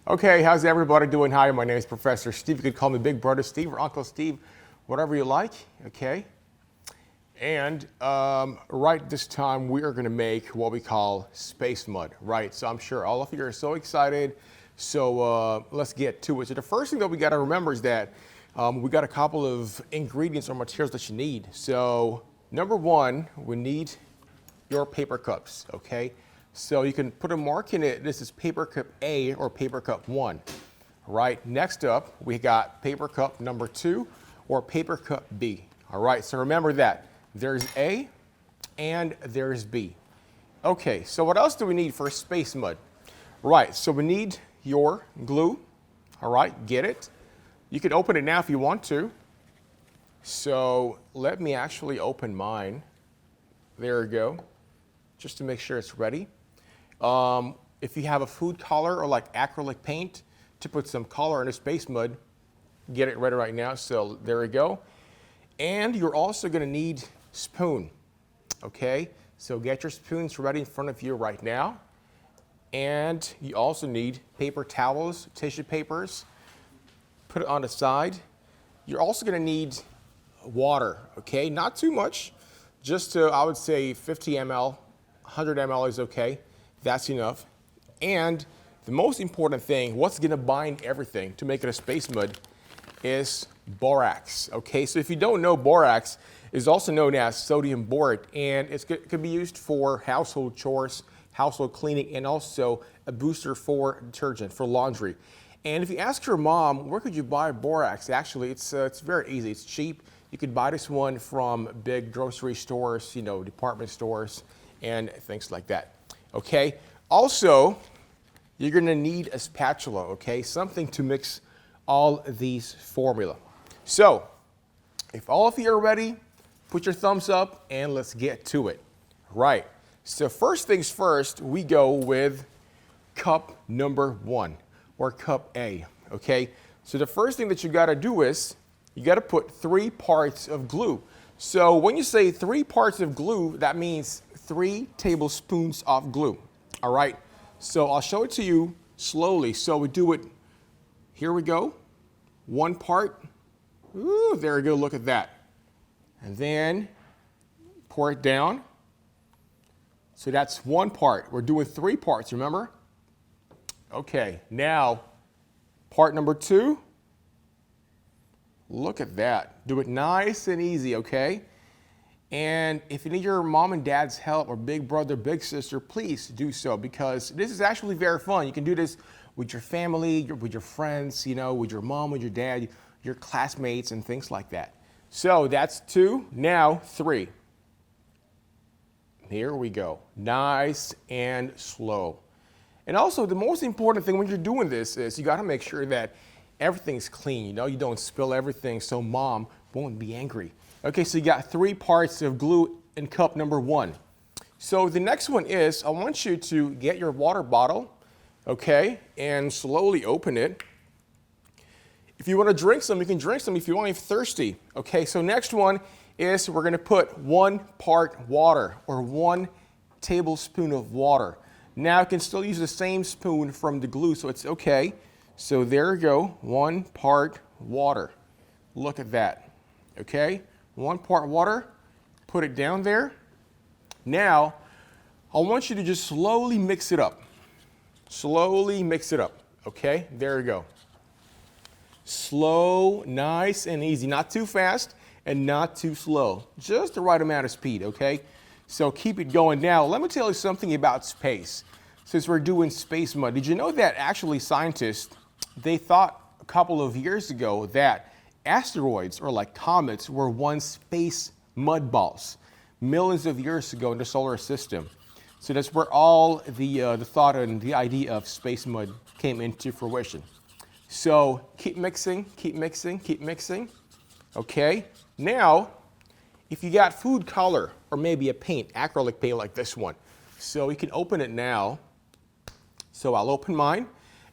Okay, how's everybody doing? Hi, my name is Professor Steve. You could call me Big Brother Steve or Uncle Steve, whatever you like, okay? And right this time, we are gonna make what we call space mud, right? So I'm sure all of you are so excited. So let's get to it. So the first thing that we gotta remember is that we got a couple of ingredients or materials that you need. So number one, we need your paper cups, okay? So you can put a mark in it. This is paper cup A or paper cup 1, right? Next up, we got paper cup number 2 or paper cup B, all right? So remember that. There's A and there's B. Okay, so what else do we need for space mud? Right, so we need your glue, all right? Get it. You can open it now if you want to. So let me actually open mine. There we go, just to make sure it's ready. If you have a food color or like acrylic paint to put some color in the space mud, get it ready right now. So there we go. And you're also going to need spoon, okay? So get your spoons ready in front of you right now. And you also need paper towels, tissue papers. Put it on the side. You're also going to need water, okay? Not too much, just to, I would say 50 ml, 100 ml is okay. That's enough. And the most important thing, what's gonna bind everything to make it a space mud is borax, okay? So if you don't know, borax is also known as sodium borate, and it can be used for household chores, household cleaning, and also a booster for detergent, for laundry. And if you ask your mom, where could you buy borax? Actually, it's very easy, it's cheap. You could buy this one from big grocery stores, you know, department stores, and things like that. Okay, also, you're gonna need a spatula, okay? Something to mix all these formula. So, if all of you are ready, put your thumbs up and let's get to it. Right, so first things first, we go with cup number 1, or cup A, okay? So the first thing that you gotta do is, you gotta put 3 parts of glue. So when you say 3 parts of glue, that means 3 tablespoons of glue, all right? So I'll show it to you slowly. So we do it, here we go, 1 part. Ooh, there we go, look at that. And then pour it down. So that's 1 part. We're doing 3 parts, remember? Okay, now part number 2. Look at that. Do it nice and easy, okay? And if you need your mom and dad's help or big brother, big sister, please do so, because this is actually very fun. You can do this with your family, with your friends, you know, with your mom, with your dad, your classmates, and things like that. So that's 2, now 3. Here we go. Nice and slow. And also, the most important thing when you're doing this is you got to make sure that everything's clean, you know, you don't spill everything so mom won't be angry. Okay, so you got 3 parts of glue in cup number 1. So the next one is, I want you to get your water bottle, okay, and slowly open it. If you want to drink some, you can drink some if you want, if you're thirsty. Okay, so next one is we're going to put 1 part water, or 1 tablespoon of water. Now you can still use the same spoon from the glue, so it's okay. So there we go, 1 part water. Look at that, okay? 1 part water, put it down there. Now, I want you to just slowly mix it up. Slowly mix it up, okay? There we go. Slow, nice and easy, not too fast and not too slow. Just the right amount of speed, okay? So keep it going. Now, let me tell you something about space. Since we're doing space mud, did you know that actually scientists, they thought a couple of years ago that asteroids, or like comets, were once space mud balls millions of years ago in the solar system. So that's where all the thought and the idea of space mud came into fruition. So keep mixing, keep mixing, keep mixing. Okay, now if you got food color or maybe a paint, acrylic paint like this one, so you can open it now. So I'll open mine.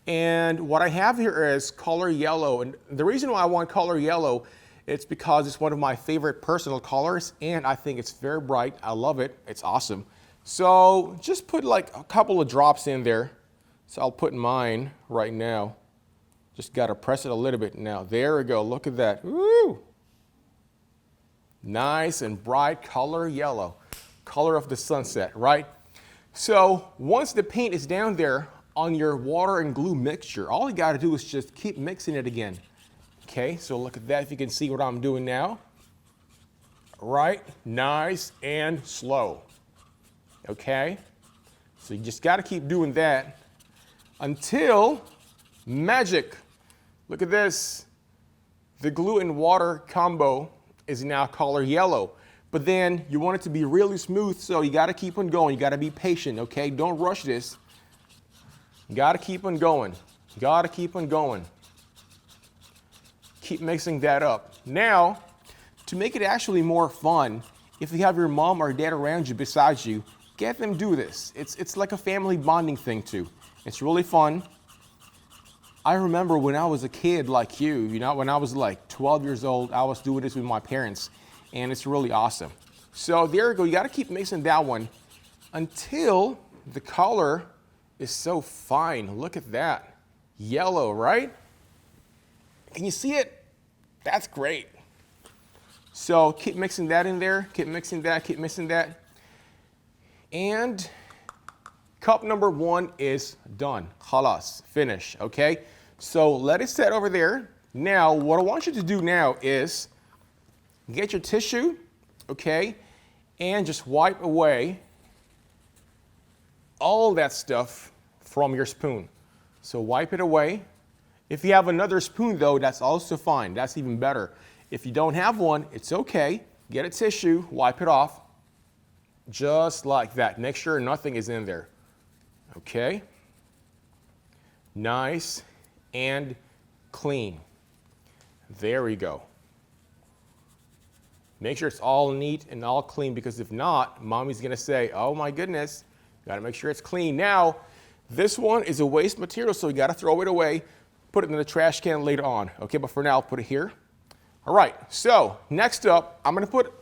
And what I have here is color yellow. And the reason why I want color yellow, it's because it's one of my favorite personal colors, and I think it's very bright. I love it. It's awesome. So just put like a couple of drops in there. So I'll put mine right now. Just got to press it a little bit now. There we go. Look at that. Woo! Nice and bright color yellow. Color of the sunset, right? So once the paint is down there on your water and glue mixture, all you got to do is just keep mixing it again. Okay, so look at that if you can see what I'm doing now. Right, nice and slow. Okay, so you just got to keep doing that until magic. Look at this. The glue and water combo is now color yellow. But then you want it to be really smooth, so you got to keep on going. You got to be patient, okay? Don't rush this. You got to keep on going. You got to keep on going. Keep mixing that up. Now, to make it actually more fun, if you have your mom or dad around you, beside you, get them do this. It's like a family bonding thing too. It's really fun. I remember when I was a kid like you know, when I was like 12 years old, I was doing this with my parents. And it's really awesome. So there you go. You got to keep mixing that one until the color is so fine. Look at that. Yellow, right? Can you see it? That's great. So keep mixing that in there. Keep mixing that. Keep mixing that. And cup number 1 is done. Khalas. Finish. Okay? So let it set over there. Now, what I want you to do now is get your tissue, okay, and just wipe away all that stuff from your spoon. So wipe it away. If you have another spoon though, that's also fine. That's even better. If you don't have one, it's okay. Get a tissue, wipe it off, just like that. Make sure nothing is in there. Okay? Nice and clean. There we go. Make sure it's all neat and all clean, because if not, mommy's gonna say, oh my goodness, gotta make sure it's clean. Now, this one is a waste material, so you gotta throw it away, put it in the trash can later on. Okay, but for now, I'll put it here. All right, so next up, I'm gonna put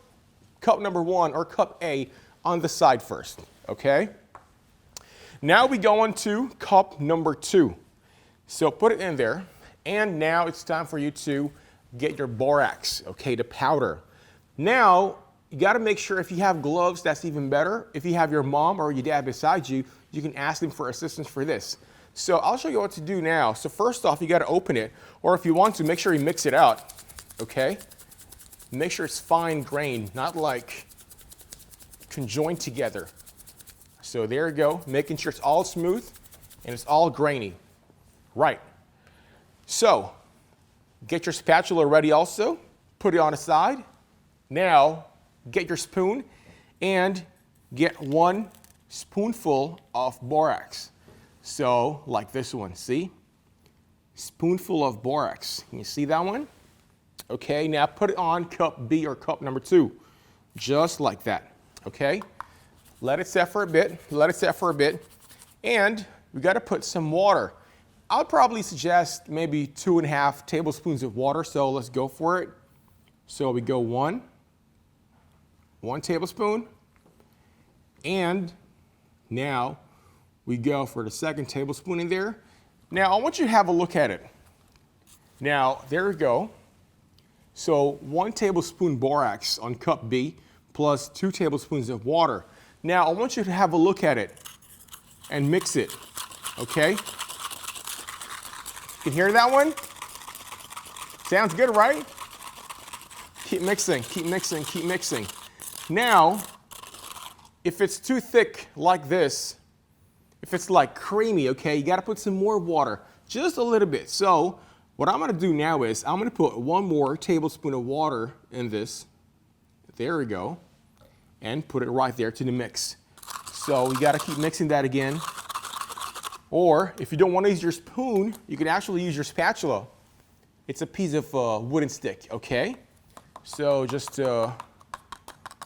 cup number 1, or cup A, on the side first, okay? Now we go on to cup number 2. So put it in there, and now it's time for you to get your borax, okay, the powder. Now, you got to make sure if you have gloves, that's even better. If you have your mom or your dad beside you, you can ask them for assistance for this. So I'll show you what to do now. So first off, you got to open it, or if you want to, make sure you mix it out, okay? Make sure it's fine grained, not like conjoined together. So there you go, making sure it's all smooth and it's all grainy. Right. So get your spatula ready also, put it on the side. Now, get your spoon and get 1 spoonful of borax. So, like this one, see? Spoonful of borax. Can you see that one? Okay, now put it on cup B, or cup number 2. Just like that, okay? Let it set for a bit, let it set for a bit. And we gotta put some water. I'll probably suggest maybe 2.5 tablespoons of water, so let's go for it. So we go 1 tablespoon, and now we go for the 2nd tablespoon in there. Now I want you to have a look at it. Now there we go. So 1 tablespoon borax on cup B plus 2 tablespoons of water. Now I want you to have a look at it and mix it, okay? You can hear that one? Sounds good, right? Keep mixing, keep mixing, keep mixing. Now, if it's too thick like this, if it's like creamy, okay, you gotta put some more water, just a little bit. So what I'm gonna do now is I'm gonna put 1 more tablespoon of water in this. There we go. And put it right there to the mix. So you gotta keep mixing that again. Or if you don't wanna use your spoon, you can actually use your spatula. It's a piece of wooden stick, okay? So just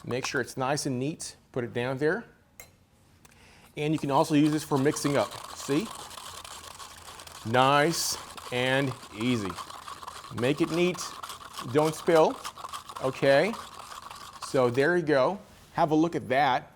make sure it's nice and neat. Put it down there. And you can also use this for mixing up, see? Nice and easy. Make it neat, don't spill, okay? So there you go. Have a look at that.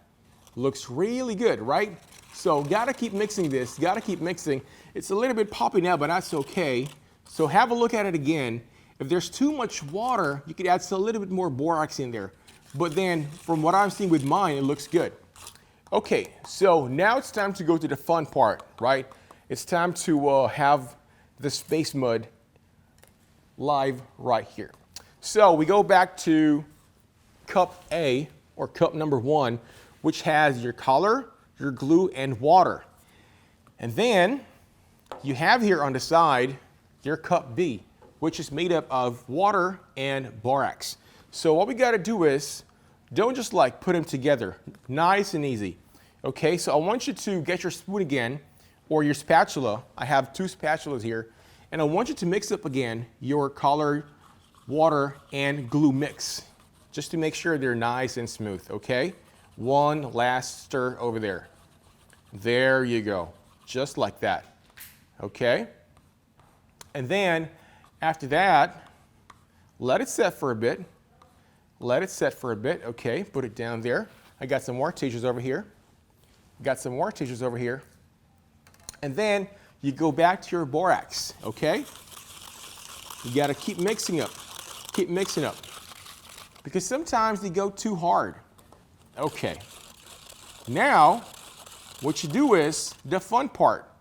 Looks really good, right? So gotta keep mixing this, gotta keep mixing. It's a little bit poppy now, but that's okay. So have a look at it again. If there's too much water, you could add a little bit more borax in there. But then from what I'm seeing with mine, it looks good. Okay, so now it's time to go to the fun part, right? It's time to have the space mud live right here. So we go back to cup A, or cup number 1, which has your color, your glue, and water. And then you have here on the side your cup B, which is made up of water and borax. So what we got to do is, don't just like put them together. Nice and easy. Okay, so I want you to get your spoon again, or your spatula. I have 2 spatulas here. And I want you to mix up again your color, water, and glue mix, just to make sure they're nice and smooth, okay? One last stir over there. There you go, just like that, okay? And then, after that, let it set for a bit. Let it set for a bit, okay? Put it down there. I got some more tissues over here. Got some more tissues over here. And then you go back to your borax, okay? You gotta keep mixing up. Keep mixing up. Because sometimes they go too hard. Okay. Now, what you do is the fun part,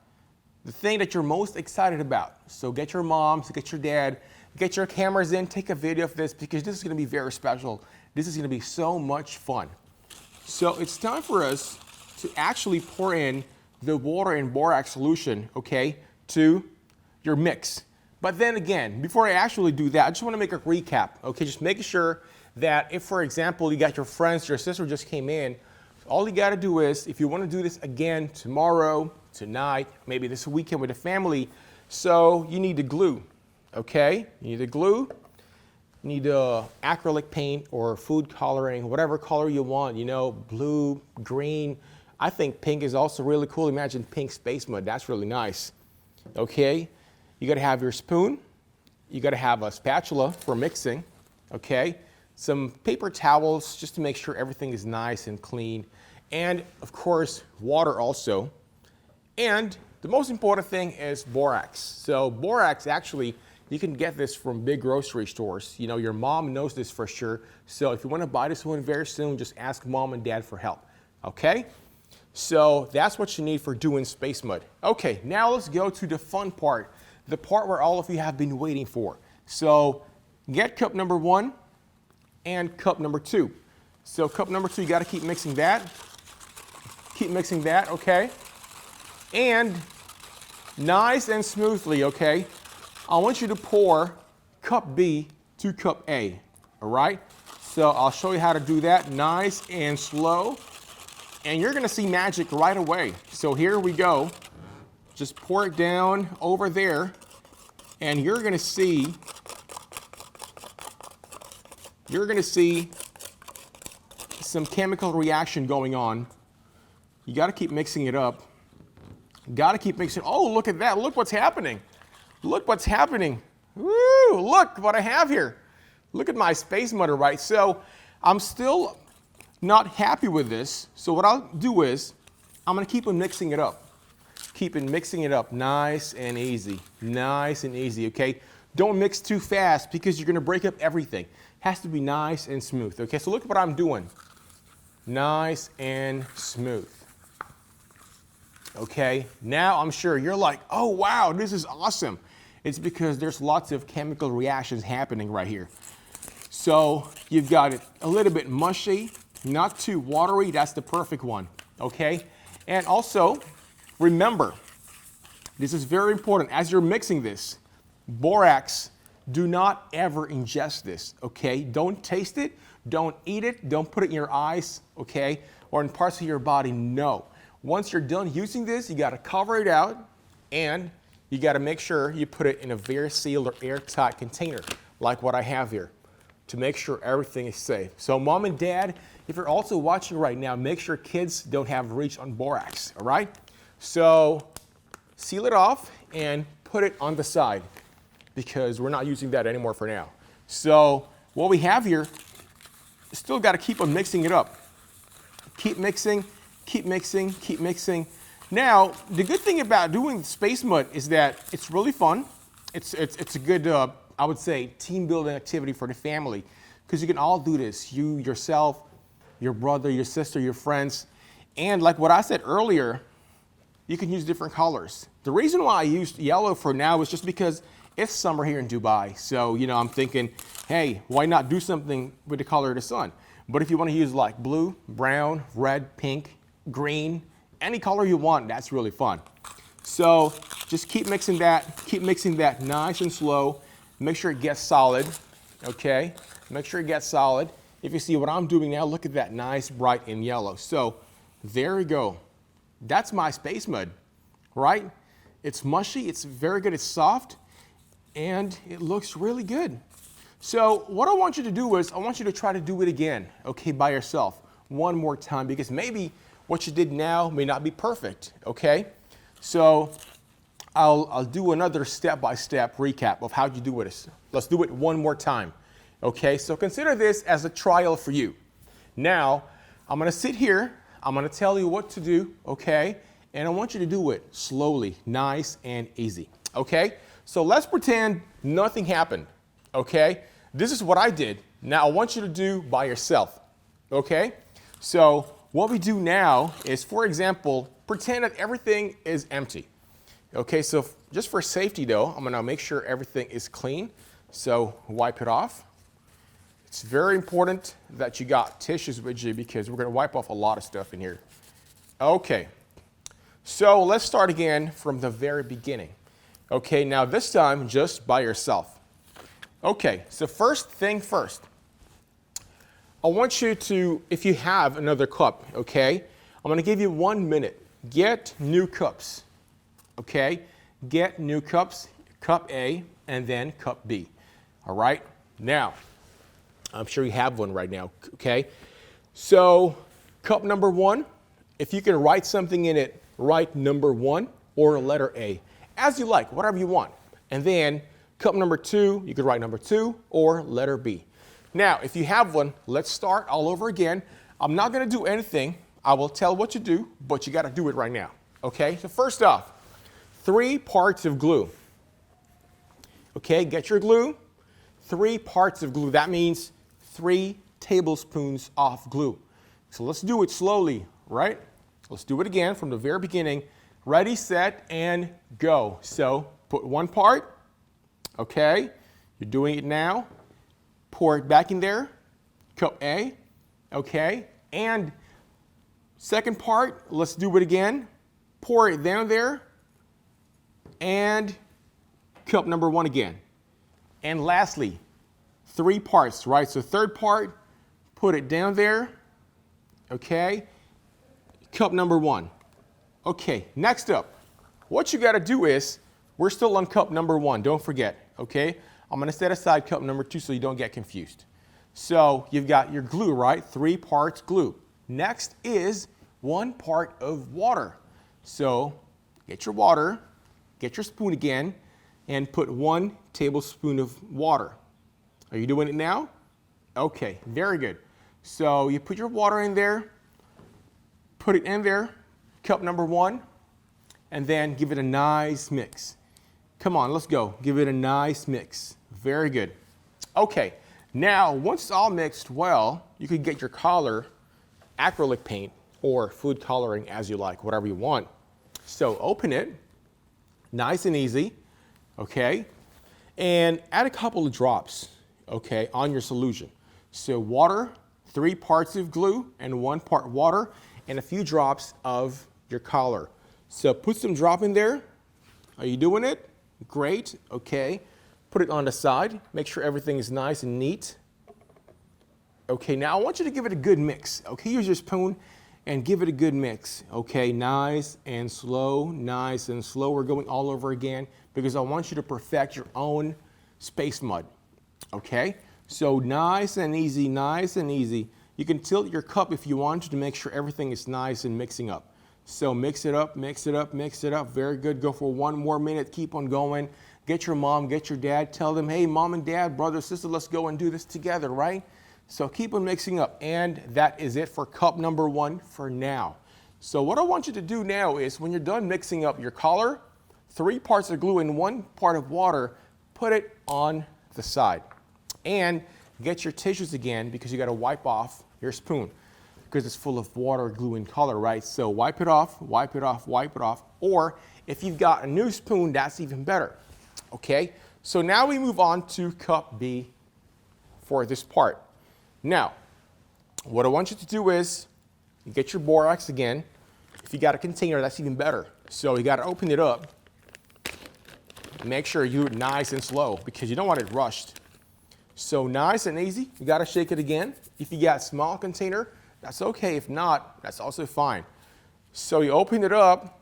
the thing that you're most excited about. So get your moms, get your dad, get your cameras in, take a video of this, because this is gonna be very special. This is gonna be so much fun. So it's time for us to actually pour in the water and borax solution, okay, to your mix. But then again, before I actually do that, I just want to make a recap, okay? Just making sure that if, for example, you got your friends, your sister just came in, all you got to do is, if you want to do this again tomorrow, tonight, maybe this weekend with the family, so you need the glue, okay? You need the glue, you need acrylic paint or food coloring, whatever color you want, you know, blue, green. I think pink is also really cool. Imagine pink space mud. That's really nice. Okay? You got to have your spoon. You got to have a spatula for mixing. Okay? Some paper towels just to make sure everything is nice and clean. And, of course, water also. And the most important thing is borax. So borax, actually, you can get this from big grocery stores. You know, your mom knows this for sure. So if you want to buy this one very soon, just ask mom and dad for help. Okay? So that's what you need for doing space mud. Okay, now let's go to the fun part, the part where all of you have been waiting for. So get cup number 1 and cup number 2. So cup number 2, you got to keep mixing that. Keep mixing that, okay? And nice and smoothly, okay? I want you to pour cup B to cup A, all right? So I'll show you how to do that, nice and slow. And you're gonna see magic right away. So here we go. Just pour it down over there, and you're gonna see some chemical reaction going on. You gotta keep mixing it up. Gotta keep mixing. Oh, look at that, look what's happening. Look what's happening. Woo, look what I have here. Look at my space mud, right? So I'm still not happy with this, so what I'll do is I'm gonna keep on mixing it up. Keep on mixing it up nice and easy, okay? Don't mix too fast because you're gonna break up everything. Has to be nice and smooth, okay? So look at what I'm doing. Nice and smooth. Okay, now I'm sure you're like, oh wow, this is awesome. It's because there's lots of chemical reactions happening right here. So you've got it a little bit mushy, not too watery, that's the perfect one, okay? And also, remember, this is very important, as you're mixing this, borax, do not ever ingest this, okay? Don't taste it, don't eat it, don't put it in your eyes, okay? Or in parts of your body, no. Once you're done using this, you gotta cover it out, and you gotta make sure you put it in a very sealed or airtight container, like what I have here, to make sure everything is safe. So mom and dad, if you're also watching right now, make sure kids don't have reach on borax, all right? So seal it off and put it on the side because we're not using that anymore for now. So what we have here, still gotta keep on mixing it up. Keep mixing, keep mixing, keep mixing. Now, the good thing about doing space mud is that it's really fun. It's a good, I would say, team building activity for the family because you can all do this. You, yourself, your brother, your sister, your friends. And like what I said earlier, you can use different colors. The reason why I used yellow for now is just because it's summer here in Dubai. So, I'm thinking, hey, why not do something with the color of the sun? But if you want to use like blue, brown, red, pink, green, any color you want, that's really fun. So just keep mixing that nice and slow. Make sure it gets solid, okay? Make sure it gets solid. If you see what I'm doing now, look at that nice, bright and yellow. So there we go. That's my space mud, right? It's mushy, it's very good, it's soft, and it looks really good. So what I want you to do is, I want you to try to do it again, okay, by yourself, one more time, because maybe what you did now may not be perfect, okay? So I'll do another step-by-step recap of how you do it. Let's do it one more time, okay? So consider this as a trial for you. Now, I'm gonna sit here, I'm gonna tell you what to do, okay? And I want you to do it slowly, nice and easy, okay? So let's pretend nothing happened, okay? This is what I did. Now I want you to do by yourself, okay? So what we do now is, for example, pretend that everything is empty. Okay, so just for safety though, I'm gonna make sure everything is clean. So wipe it off. It's very important that you got tissues with you because we're gonna wipe off a lot of stuff in here. Okay, so let's start again from the very beginning. Okay, now this time just by yourself. Okay, so first thing first, I want you to, if you have another cup, okay, I'm gonna give you 1 minute. Get new cups, okay? Get new cups, cup A and then cup B, all right? Now, I'm sure you have one right now, okay? So cup number 1, if you can write something in it, write number 1 or letter A, as you like, whatever you want. And then cup number 2, you could write number 2 or letter B. Now, if you have one, let's start all over again. I'm not gonna do anything. I will tell what to do, but you gotta do it right now, okay? So first off, 3 parts of glue. Okay, get your glue, 3 parts of glue. That means 3 tablespoons of glue. So let's do it slowly, right? Let's do it again from the very beginning. Ready, set, and go. So put 1 part, okay? You're doing it now. Pour it back in there, cup A, okay? And second part, let's do it again. Pour it down there, and cup number 1 again. And lastly, 3 parts, right? So third part, put it down there, okay? Cup number 1. Okay, next up, what you gotta do is, we're still on cup number 1, don't forget, okay? I'm gonna set aside cup number 2 so you don't get confused. So you've got your glue, right? 3 parts glue. Next is 1 part of water. So get your water, get your spoon again, and put 1 tablespoon of water. Are you doing it now? Okay, very good. So you put your water in there, put it in there, cup number 1, and then give it a nice mix. Come on, let's go. Give it a nice mix. Very good. Okay, now once it's all mixed well, you could get your color, acrylic paint, or food coloring as you like, whatever you want. So open it, nice and easy, okay? And add a couple of drops, okay, on your solution. So water, 3 parts of glue and 1 part water, and a few drops of your color. So put some drop in there. Are you doing it? Great, okay. Put it on the side. Make sure everything is nice and neat. Okay, now I want you to give it a good mix. Okay, use your spoon and give it a good mix. Okay, nice and slow, nice and slow. We're going all over again because I want you to perfect your own space mud. Okay, so nice and easy, nice and easy. You can tilt your cup if you want to make sure everything is nice and mixing up. So mix it up, mix it up, mix it up. Very good. Go for 1 more minute. Keep on going. Get your mom, get your dad. Tell them, hey, mom and dad, brother, sister, let's go and do this together, right? So keep on mixing up. And that is it for cup number 1 for now. So what I want you to do now is when you're done mixing up your color, 3 parts of glue and 1 part of water, put it on the side. And get your tissues again because you got to wipe off your spoon because it's full of water, glue, and color, right? So wipe it off, wipe it off, wipe it off. Or if you've got a new spoon, that's even better, okay? So now we move on to cup B for this part. Now, what I want you to do is you get your borax again. If you got a container, that's even better. So you got to open it up. Make sure you do it nice and slow because you don't want it rushed. So nice and easy. You got to shake it again. If you got a small container, that's okay. If not, that's also fine. So you open it up,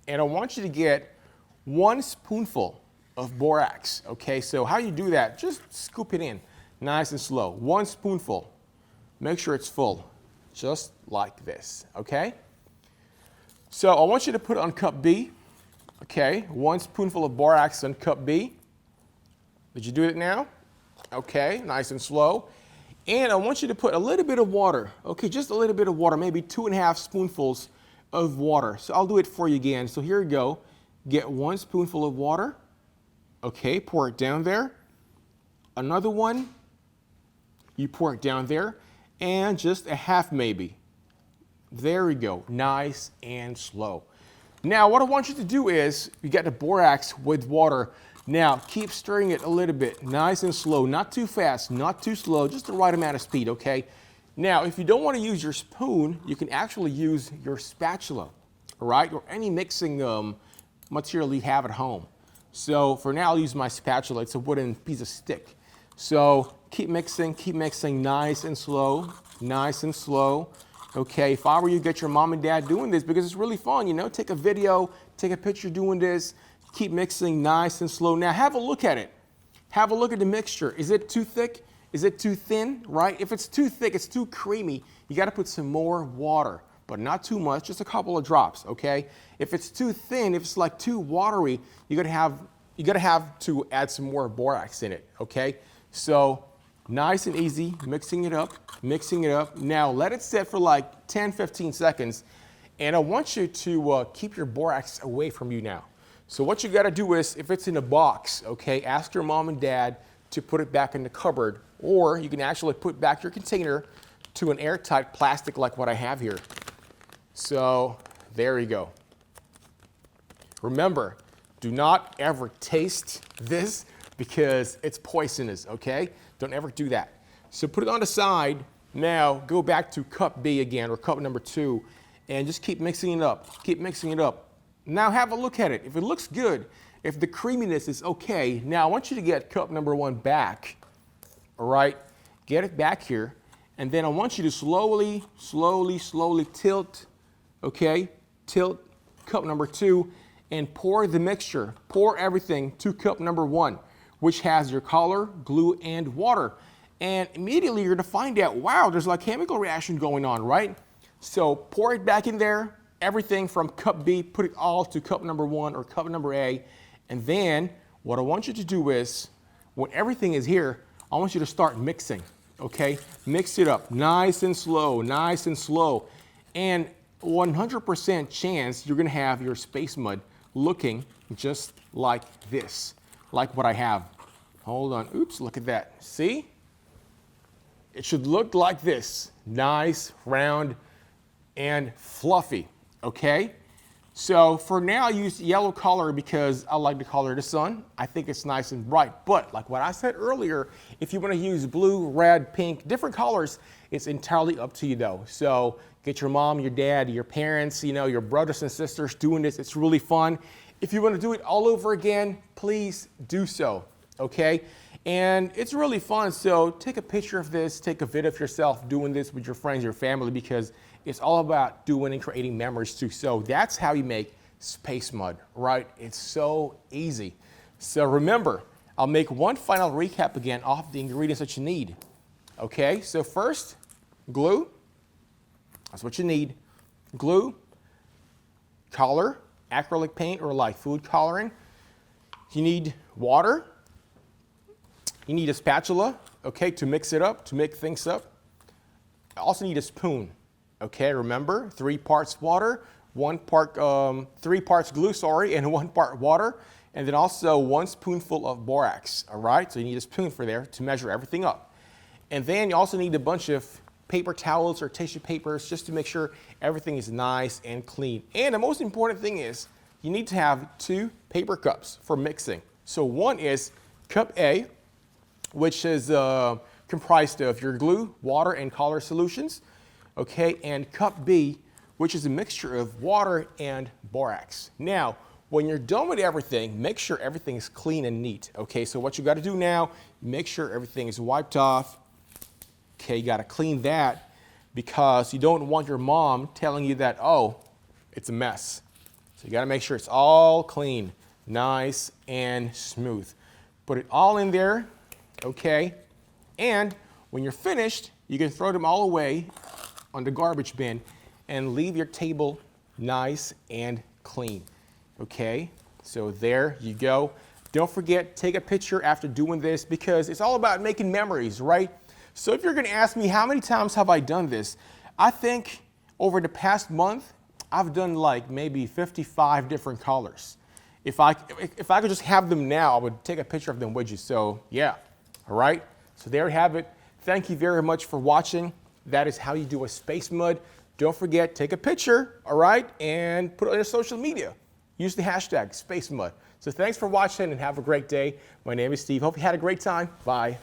and I want you to get 1 spoonful of borax. Okay, so how you do that, just scoop it in nice and slow. 1 spoonful. Make sure it's full, just like this, okay? So I want you to put it on cup B. Okay, 1 spoonful of borax on cup B. Did you do it now? Okay, nice and slow. And I want you to put a little bit of water. Okay, just a little bit of water, maybe 2½ spoonfuls of water. So I'll do it for you again. So here we go. Get 1 spoonful of water. Okay, pour it down there. Another one. You pour it down there. And just a half maybe. There we go. Nice and slow. Now, what I want you to do is, you got the borax with water. Now, keep stirring it a little bit, nice and slow, not too fast, not too slow, just the right amount of speed, okay? Now, if you don't want to use your spoon, you can actually use your spatula, all right? Or any mixing material you have at home. So for now, I'll use my spatula. It's a wooden piece of stick. So keep mixing, nice and slow, nice and slow. Okay, if I were you, get your mom and dad doing this because it's really fun, you know? Take a video, take a picture doing this, keep mixing nice and slow. Now have a look at it. Have a look at the mixture. Is it too thick? Is it too thin, right? If it's too thick, it's too creamy, you gotta put some more water, but not too much, just a couple of drops, okay? If it's too thin, if it's like too watery, you gotta have to add some more borax in it, okay? So nice and easy, mixing it up. Now let it sit for like 10-15 seconds, and I want you to keep your borax away from you now. So what you gotta do is, if it's in a box, okay, ask your mom and dad to put it back in the cupboard, or you can actually put back your container to an airtight plastic like what I have here. So there you go. Remember, do not ever taste this because it's poisonous, okay? Don't ever do that. So put it on the side. Now go back to cup B again, or cup number 2, and just keep mixing it up. Keep mixing it up. Now have a look at it. If it looks good, if the creaminess is okay, now I want you to get cup number 1 back, all right? Get it back here, and then I want you to slowly tilt, okay? Tilt cup number 2 and pour the mixture. Pour everything to cup number 1, which has your color, glue, and water. And immediately you're gonna find out, wow, there's like chemical reaction going on, right? So pour it back in there, everything from cup B, put it all to cup number 1 or cup number A. And then what I want you to do is, when everything is here, I want you to start mixing, okay? Mix it up nice and slow, And 100% chance you're gonna have your space mud looking just like this, like what I have. Hold on, oops, look at that, see? It should look like this, nice, round, and fluffy, okay? So for now, I use yellow color because I like the color of the sun. I think it's nice and bright, but like what I said earlier, if you wanna use blue, red, pink, different colors, it's entirely up to you though. So get your mom, your dad, your parents, you know, your brothers and sisters doing this. It's really fun. If you wanna do it all over again, please do so, okay? And it's really fun, so take a picture of this, take a video of yourself doing this with your friends, your family, because it's all about doing and creating memories too. So that's how you make space mud, right? It's so easy. So remember, I'll make one final recap again of the ingredients that you need. Okay, so first, glue. That's what you need. Glue, color, acrylic paint or like food coloring. You need water. You need a spatula, okay, to mix it up, to make things up. I also need a spoon, Okay, remember, 3 parts water, 3 parts glue, sorry, and 1 part water, and then also 1 spoonful of borax. All right, so you need a spoon for there to measure everything up. And then you also need a bunch of paper towels or tissue papers just to make sure everything is nice and clean. And the most important thing is you need to have 2 paper cups for mixing. So one is cup A, which is comprised of your glue, water, and color solutions. Okay, and cup B, which is a mixture of water and borax. Now, when you're done with everything, make sure everything is clean and neat. Okay, so what you got to do now, make sure everything is wiped off. Okay, you got to clean that because you don't want your mom telling you that, oh, it's a mess. So you got to make sure it's all clean, nice and smooth. Put it all in there, okay? And when you're finished, you can throw them all away on the garbage bin and leave your table nice and clean, okay? So there you go. Don't forget, take a picture after doing this because it's all about making memories, right? So if you're gonna ask me how many times have I done this, I think over the past month, I've done like maybe 55 different colors. If I could just have them now, I would take a picture of them with you. So yeah, all right? So there you have it. Thank you very much for watching. That is how you do a space mud. Don't forget, take a picture, all right? And put it on your social media. Use the hashtag SpaceMud. So thanks for watching and have a great day. My name is Steve. Hope you had a great time. Bye.